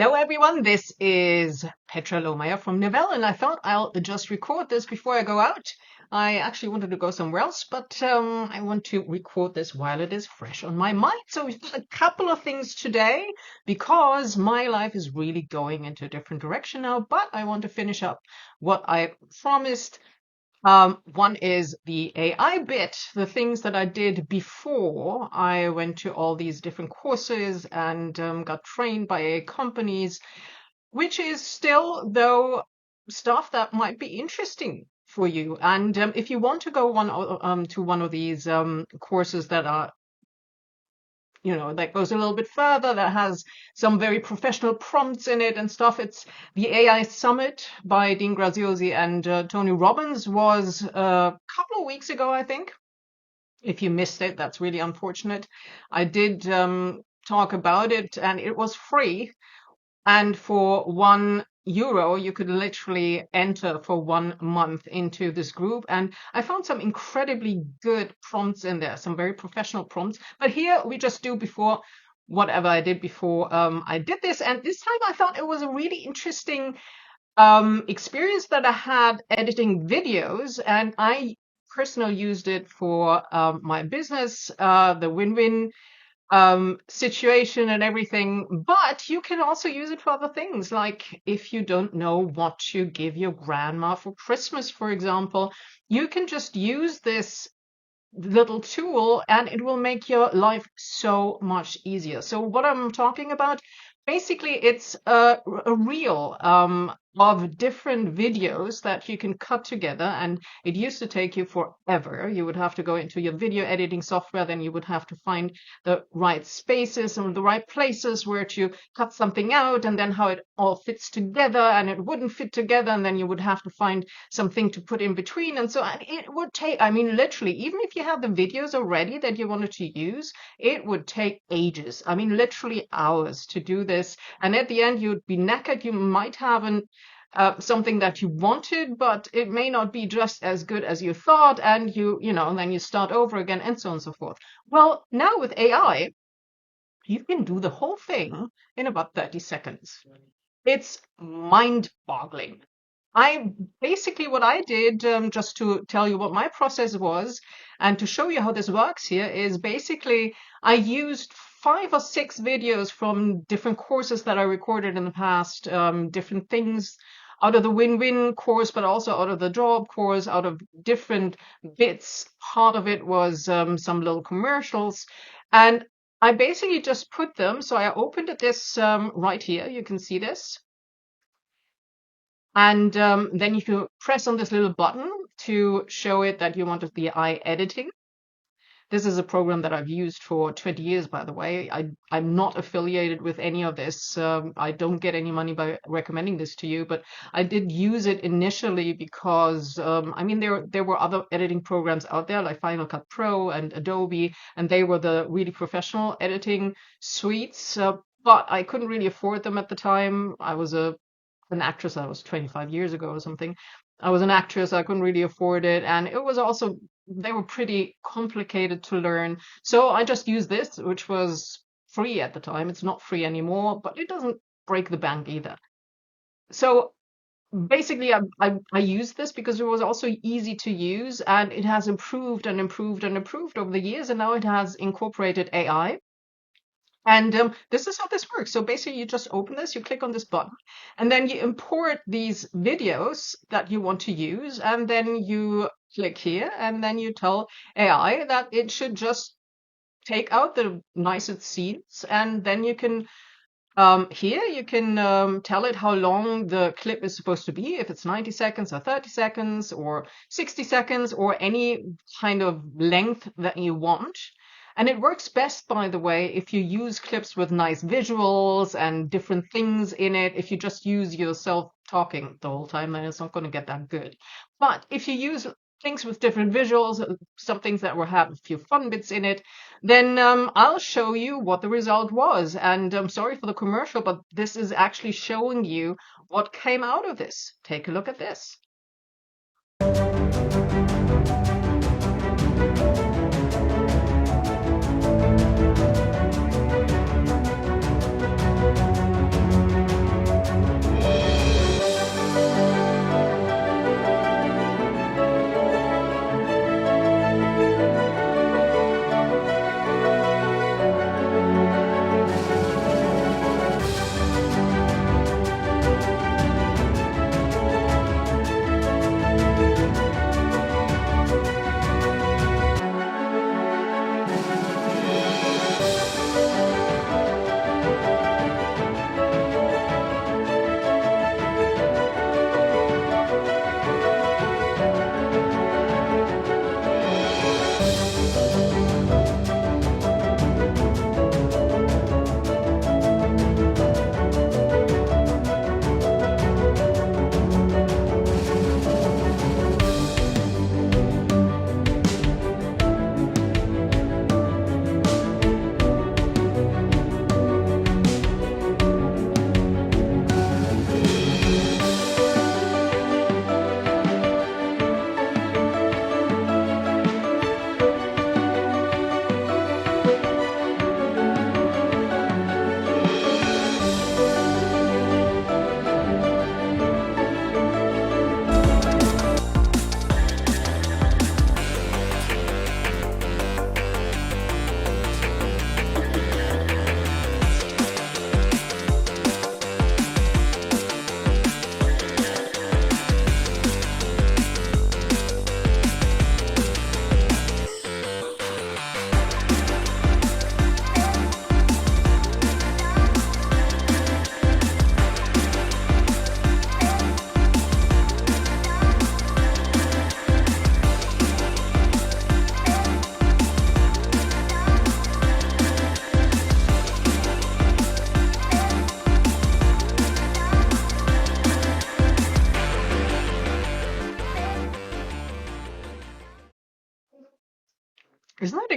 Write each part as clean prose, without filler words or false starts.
Hello, everyone. This is Petra Lohmeyer from Nevelle, and I thought I'll just record this before I go out. I actually wanted to go somewhere else, but I want to record this while it is fresh on my mind. So we've got a couple of things today because my life is really going into a different direction now, but I want to finish up what I promised. One is the AI bit, the things that I did before I went to all these different courses and got trained by AI companies, which is still, though, stuff that might be interesting for you. And if you want to go to one of these courses that are that goes a little bit further, that has some very professional prompts in it and stuff. It's the AI Summit by Dean Graziosi and Tony Robbins was a couple of weeks ago, I think. If you missed it, that's really unfortunate. I did talk about it and it was free. And for €1, you could literally enter for 1 month into this group. And I found some incredibly good prompts in there, some very professional prompts. But here we just do before whatever I did before I did this. And this time I thought it was a really interesting experience that I had editing videos. And I personally used it for my business, the win-win situation and everything, but you can also use it for other things. Like if you don't know what to give your grandma for Christmas, for example, you can just use this little tool and it will make your life so much easier. So what I'm talking about, basically it's a reel of different videos that you can cut together, and it used to take you forever. You would have to go into your video editing software, then you would have to find the right spaces and the right places where to cut something out, and then how it all fits together, and it wouldn't fit together, and then you would have to find something to put in between. And so it would take, I mean, literally, even if you have the videos already that you wanted to use, it would take ages. I mean, literally hours to do this. And at the end, you'd be knackered. You might have something that you wanted, but it may not be just as good as you thought. And then you start over again and so on and so forth. Well, now with AI, you can do the whole thing in about 30 seconds. It's mind-boggling. What I did, just to tell you what my process was and to show you how this works here, is basically I used 5 or 6 videos from different courses that I recorded in the past, different things out of the win-win course, but also out of the job course, out of different bits. Part of it was some little commercials. And I basically just put them. So I opened this right here. You can see this. And then you can press on this little button to show it that you wanted the AI editing. This is a program that I've used for 20 years, by the way. I'm not affiliated with any of this. I don't get any money by recommending this to you, but I did use it initially because, there were other editing programs out there like Final Cut Pro and Adobe, and they were the really professional editing suites, but I couldn't really afford them at the time. I was an actress. That was 25 years ago or something. I was an actress. I couldn't really afford it. And it was also, they were pretty complicated to learn. So I just used this, which was free at the time. It's not free anymore, but it doesn't break the bank either. So basically, I used this because it was also easy to use, and it has improved and improved and improved over the years. And now it has incorporated AI. And this is how this works. So basically, you just open this, you click on this button, and then you import these videos that you want to use. And then you click here, and then you tell AI that it should just take out the nicest scenes. And then you can, here, you can tell it how long the clip is supposed to be, if it's 90 seconds or 30 seconds or 60 seconds or any kind of length that you want. And it works best, by the way, if you use clips with nice visuals and different things in it. If you just use yourself talking the whole time, then it's not going to get that good. But if you use things with different visuals, some things that will have a few fun bits in it, then I'll show you what the result was. And I'm sorry for the commercial, but this is actually showing you what came out of this. Take a look at this.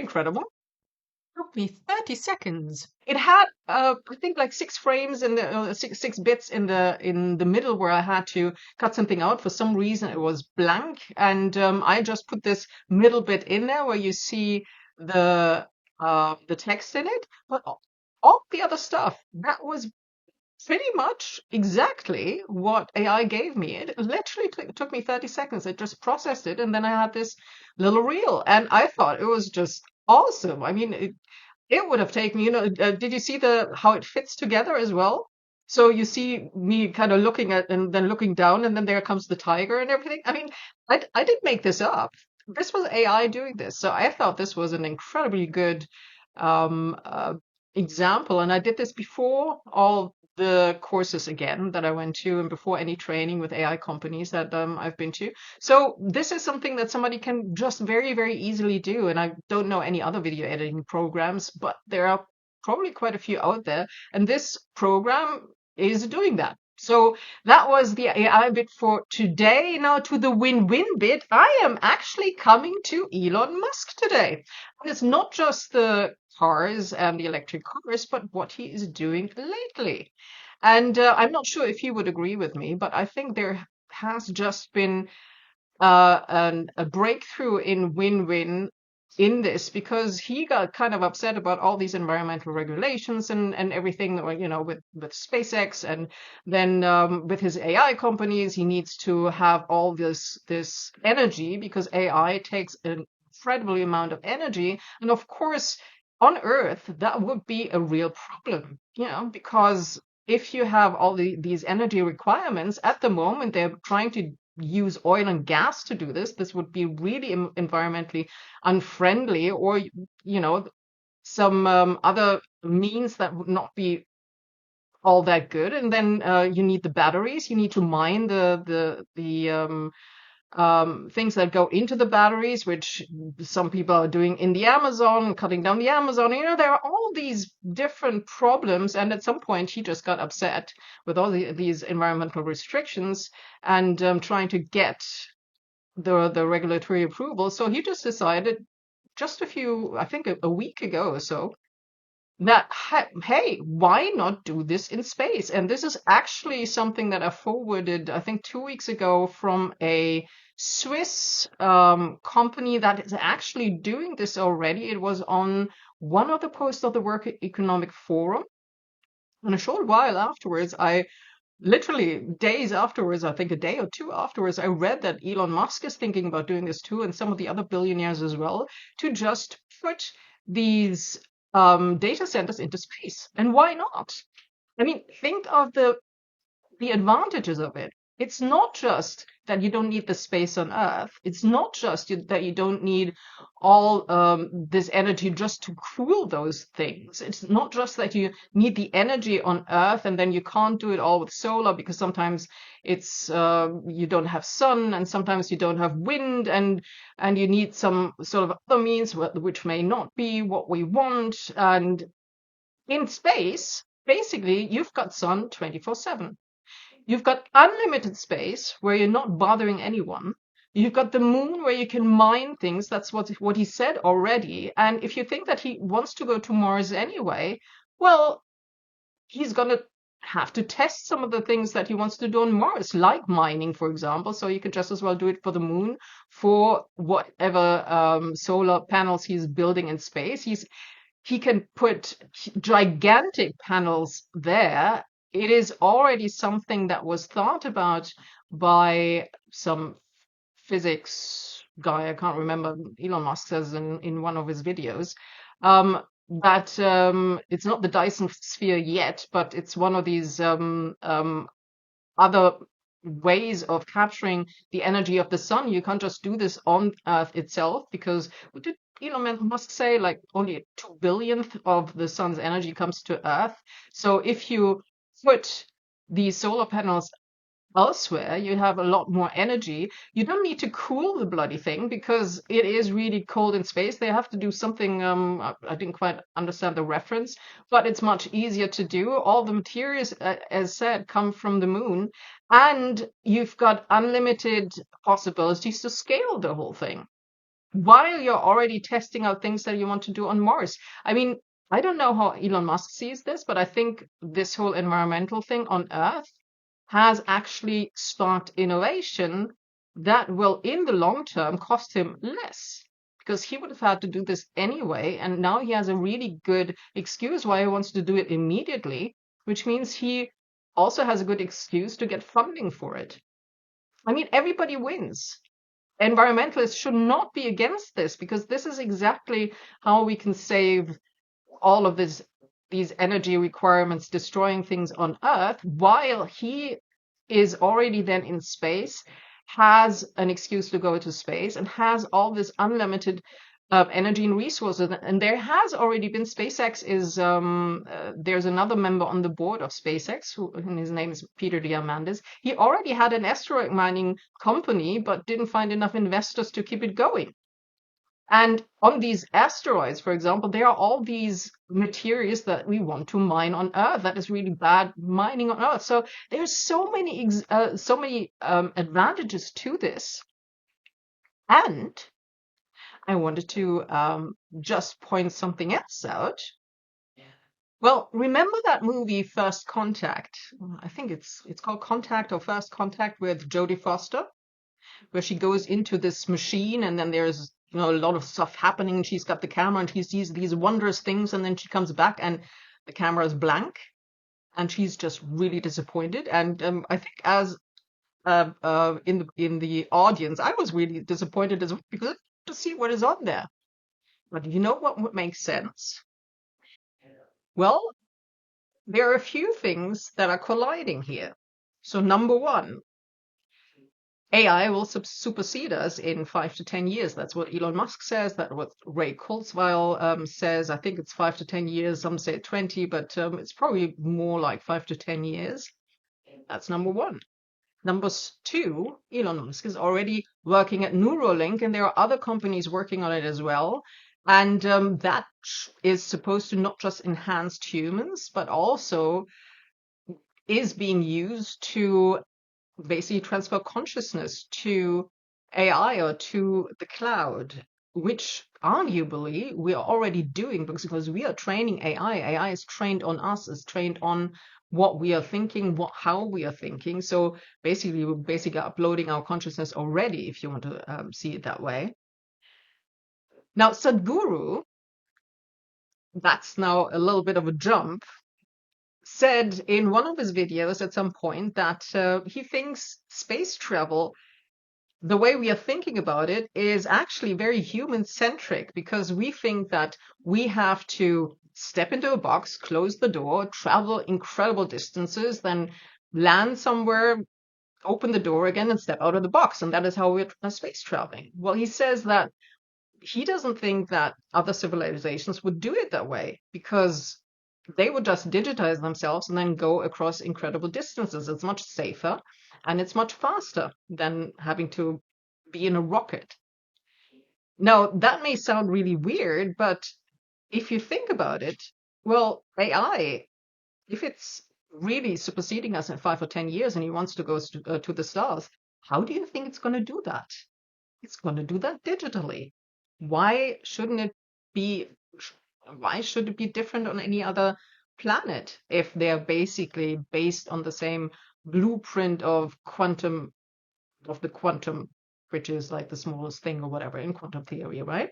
incredible? Took me 30 seconds. It had, I think, like 6 frames in the six bits in the middle where I had to cut something out. For some reason, it was blank, and I just put this middle bit in there where you see the text in it. But all the other stuff that was pretty much exactly what AI gave me. It literally took me 30 seconds. It just processed it, and then I had this little reel, and I thought it was just awesome. I mean, it would have taken, did you see the how it fits together as well? So you see me kind of looking at and then looking down, and then there comes the tiger and everything. I mean, I didn't make this up. This was AI doing this. So I thought this was an incredibly good um, uh, example. And I did this before all the courses again that I went to, and before any training with AI companies that I've been to. So this is something that somebody can just very, very easily do. And I don't know any other video editing programs, but there are probably quite a few out there. And this program is doing that. So that was the AI bit for today. Now to the win-win bit. I am actually coming to Elon Musk today. And it's not just the cars and the electric cars, but what he is doing lately. And I'm not sure if you would agree with me, but I think there has just been a breakthrough in win-win in this, because he got kind of upset about all these environmental regulations and everything, with SpaceX, and then with his AI companies, he needs to have all this energy because AI takes an incredible amount of energy, and of course, on Earth, that would be a real problem, because if you have all these energy requirements at the moment, they're trying to use oil and gas to do this. This would be really environmentally unfriendly, or some other means that would not be all that good. And then you need the batteries. You need to mine the things that go into the batteries, which some people are doing in the Amazon, cutting down the Amazon. There are all these different problems. And at some point, he just got upset with all these environmental restrictions and trying to get the regulatory approval. So he just decided just I think a week ago or so, that hey, why not do this in space? And this is actually something that I forwarded, I think 2 weeks ago, from a Swiss company that is actually doing this already. It was on one of the posts of the World Economic Forum. And a short while afterwards, literally days afterwards, I think a day or two afterwards, I read that Elon Musk is thinking about doing this too, and some of the other billionaires as well, to just put these data centers into space. And why not? I mean, think of the advantages of it. It's not just that you don't need the space on Earth. It's not just that you don't need all this energy just to cool those things. It's not just that you need the energy on Earth and then you can't do it all with solar, because sometimes it's you don't have sun, and sometimes you don't have wind, and you need some sort of other means which may not be what we want. And in space, basically, you've got sun 24/7. You've got unlimited space where you're not bothering anyone. You've got the moon where you can mine things. That's what he said already. And if you think that he wants to go to Mars anyway, well, he's going to have to test some of the things that he wants to do on Mars, like mining, for example. So you could just as well do it for the moon, for whatever solar panels he's building in space. He can put gigantic panels there. It is already something that was thought about by some physics guy. I can't remember. Elon Musk says in one of his videos that it's not the Dyson sphere yet, but it's one of these other ways of capturing the energy of the sun. You can't just do this on Earth itself, because what did Elon Musk say? Like only a 2 billionth of the sun's energy comes to Earth. So if you put these solar panels elsewhere, you have a lot more energy. You don't need to cool the bloody thing, because it is really cold in space. They have to do something, I didn't quite understand the reference, but it's much easier to do. All the materials, as said, come from the moon, and you've got unlimited possibilities to scale the whole thing. while you're already testing out things that you want to do on Mars. I mean, I don't know how Elon Musk sees this, but I think this whole environmental thing on Earth has actually sparked innovation that will, in the long term, cost him less because he would have had to do this anyway. And now he has a really good excuse why he wants to do it immediately, which means he also has a good excuse to get funding for it. I mean, everybody wins. Environmentalists should not be against this because this is exactly how we can save all of these energy requirements destroying things on Earth while he is already then in space, has an excuse to go to space, and has all this unlimited energy and resources. And there has already been SpaceX is there's another member on the board of SpaceX and his name is Peter Diamandis. He already had an asteroid mining company, but didn't find enough investors to keep it going. And on these asteroids, for example, there are all these materials that we want to mine on Earth. That is really bad mining on Earth. So there's so many advantages to this. And I wanted to just point something else out. Well, remember that movie First Contact? I think it's called Contact or First Contact with Jodie Foster, where she goes into this machine and then there's a lot of stuff happening. She's got the camera and she sees these wondrous things, and then she comes back and the camera is blank, and she's just really disappointed. And I think as in the audience, I was really disappointed as well because to see what is on there. But you know what would make sense? Well, there are a few things that are colliding here. So number one, AI will supersede us in 5 to 10 years. That's what Elon Musk says. That's what Ray Kurzweil says. I think it's 5 to 10 years. Some say 20, but it's probably more like 5 to 10 years. That's number one. Number two, Elon Musk is already working at Neuralink, and there are other companies working on it as well. And that is supposed to not just enhance humans, but also is being used to basically transfer consciousness to AI or to the cloud, which arguably we are already doing because we are training AI. AI is trained on us, is trained on what we are thinking, how we are thinking. So basically, we're basically uploading our consciousness already, if you want to see it that way. Now, Sadhguru, that's now a little bit of a jump, said in one of his videos at some point that he thinks space travel, the way we are thinking about it, is actually very human centric because we think that we have to step into a box, close the door, travel incredible distances, then land somewhere, open the door again, and step out of the box. And that is how we're space traveling. Well, he says that he doesn't think that other civilizations would do it that way because they would just digitize themselves and then go across incredible distances. It's much safer and it's much faster than having to be in a rocket. Now, that may sound really weird, but if you think about it, well, AI, if it's really superseding us in 5 or 10 years and he wants to go to the stars, how do you think it's going to do that? It's going to do that digitally. Why shouldn't it be? Why should it be different on any other planet if they're basically based on the same blueprint of the quantum, which is like the smallest thing or whatever in quantum theory, right?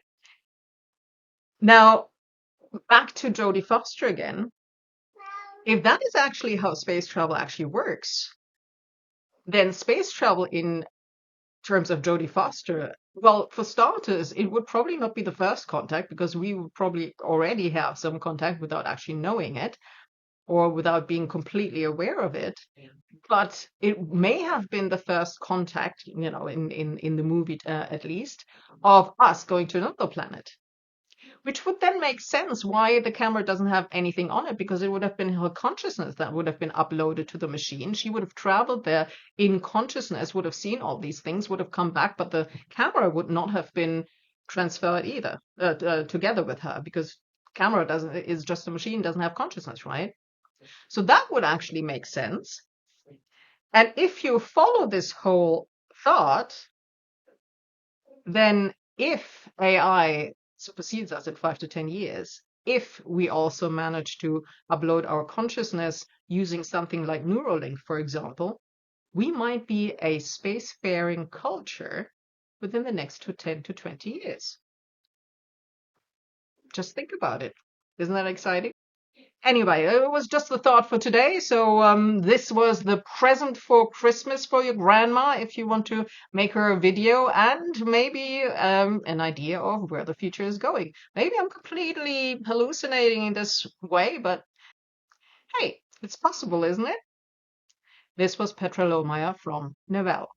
Now, back to Jodie Foster again. If that is actually how space travel actually works, then space travel in terms of Jodie Foster, well, for starters, it would probably not be the first contact because we would probably already have some contact without actually knowing it or without being completely aware of it. But it may have been the first contact, in the movie at least, of us going to another planet. Which would then make sense why the camera doesn't have anything on it, because it would have been her consciousness that would have been uploaded to the machine. She would have traveled there in consciousness, would have seen all these things, would have come back, but the camera would not have been transferred either together with her, because camera is just a machine, doesn't have consciousness, right? So that would actually make sense. And if you follow this whole thought, then if AI supersedes us in 5 to 10 years, if we also manage to upload our consciousness using something like Neuralink, for example, we might be a spacefaring culture within the next 10 to 20 years. Just think about it. Isn't that exciting? Anyway, it was just the thought for today. So this was the present for Christmas for your grandma if you want to make her a video and maybe an idea of where the future is going. Maybe I'm completely hallucinating in this way, but hey, it's possible, isn't it? This was Petra Lohmeyer from Nevelle.